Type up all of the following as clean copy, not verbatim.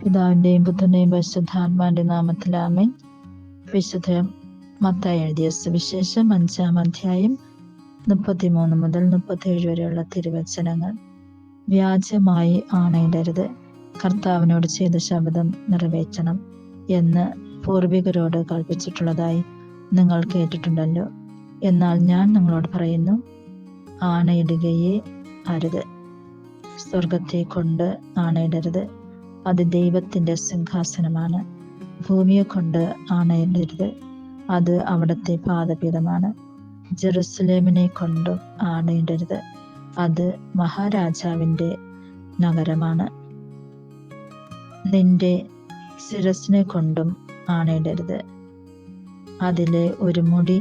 പിതാവിൻ്റെയും പുത്രൻ്റെയും പരിശുദ്ധാത്മാവിൻ്റെ നാമത്തിൽ ആമേൻ. വിശുദ്ധ മത്തായി എഴുതിയ സുവിശേഷം 5-ാം അധ്യായം 33 മുതൽ 37 വരെയുള്ള തിരുവചനങ്ങൾ. വ്യാജമായി ആണയിടരുത്, കർത്താവിനോട് ചെയ്ത ശപഥം നിറവേറ്റണം എന്ന് പൂർവികരോട് കൽപ്പിച്ചിട്ടുള്ളതായി നിങ്ങൾ കേട്ടിട്ടുണ്ടല്ലോ. എന്നാൽ ഞാൻ നിങ്ങളോട് പറയുന്നു, ആണയിടുകയേ അരുത്. സ്വർഗത്തെ കൊണ്ട് ആണയിടരുത്, അത് ദൈവത്തിൻ്റെ സിംഹാസനമാണ്. ഭൂമിയെ കൊണ്ട് ആണയിടരുത്, അത് അവിടുത്തെ പാദപീഠമാണ്. ജെറുസലേമിനെ കൊണ്ടും ആണയിടരുത്, അത് മഹാരാജാവിൻ്റെ നഗരമാണ്. നിന്റെ ശിരസിനെ കൊണ്ടും ആണയിടരുത്, അതിലെ ഒരു മുടി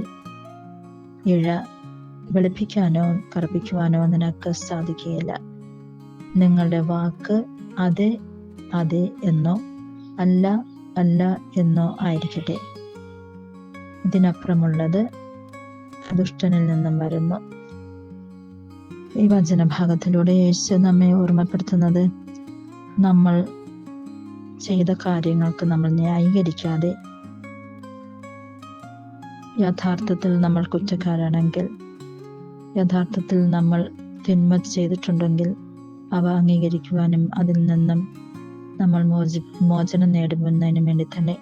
ഇഴ വെളുപ്പിക്കാനോ കറുപ്പിക്കുവാനോ നിനക്ക് സാധിക്കുകയില്ല. നിങ്ങളുടെ വാക്ക് അതെ അതെ എന്നോ അല്ല അല്ല എന്നോ ആയിരിക്കട്ടെ. ഇതിനപ്പുറമുള്ളത് ദുഷ്ടനിൽ നിന്നും വരുന്നു. ഈ വചനഭാഗത്തിലൂടെ യേശു നമ്മെ ഓർമ്മപ്പെടുത്തുന്നത്, നമ്മൾ ചെയ്ത കാര്യങ്ങൾക്ക് നമ്മൾ ന്യായീകരിക്കാതെ, യഥാർത്ഥത്തിൽ നമ്മൾ കുറ്റക്കാരാണെങ്കിൽ, യഥാർത്ഥത്തിൽ നമ്മൾ തിന്മ ചെയ്തിട്ടുണ്ടെങ്കിൽ അവ അംഗീകരിക്കുവാനും അതിൽ നിന്നും നമ്മൾ മോചനം നേടുന്നതിന് വേണ്ടി തന്നെ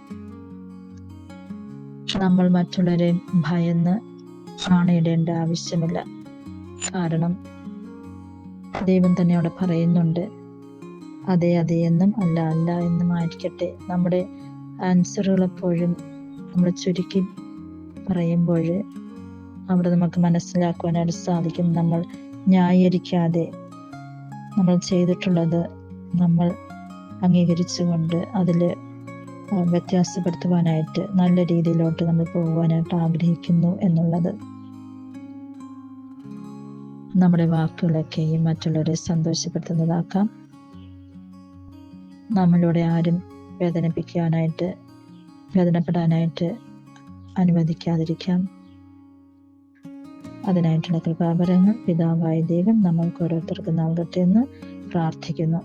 നമ്മൾ മറ്റുള്ളവരെ ഭയന്ന് ആണയിടേണ്ട ആവശ്യമില്ല. കാരണം ദൈവം തന്നെ അവിടെ പറയുന്നുണ്ട്, അതെ അതെ എന്നും അല്ല അല്ല എന്നും ആയിരിക്കട്ടെ. നമ്മുടെ ആൻസറുകൾ എപ്പോഴും നമ്മൾ ചുരുക്കി പറയുമ്പോൾ അവിടെ നമുക്ക് മനസ്സിലാക്കുവാനായിട്ട് സാധിക്കും. നമ്മൾ ന്യായീകരിക്കാതെ നമ്മൾ ചെയ്തിട്ടുള്ളത് നമ്മൾ അംഗീകരിച്ചുകൊണ്ട് അതിൽ വ്യത്യാസപ്പെടുത്തുവാനായിട്ട് നല്ല രീതിയിലോട്ട് നമ്മൾ പോകുവാനായിട്ട് ആഗ്രഹിക്കുന്നു എന്നുള്ളത്. നമ്മുടെ വാക്കുകളൊക്കെയും മറ്റുള്ളവരെ സന്തോഷപ്പെടുത്തുന്നതാക്കാം. നമ്മളിലൂടെ ആരും വേദനപ്പെടാനായിട്ട് അനുവദിക്കാതിരിക്കാം. അതിനായിട്ടുള്ള കൃപാവരങ്ങൾ പിതാവായ ദൈവം നമ്മൾക്ക് ഓരോരുത്തർക്ക് നൽകട്ടെ എന്ന് പ്രാർത്ഥിക്കുന്നു.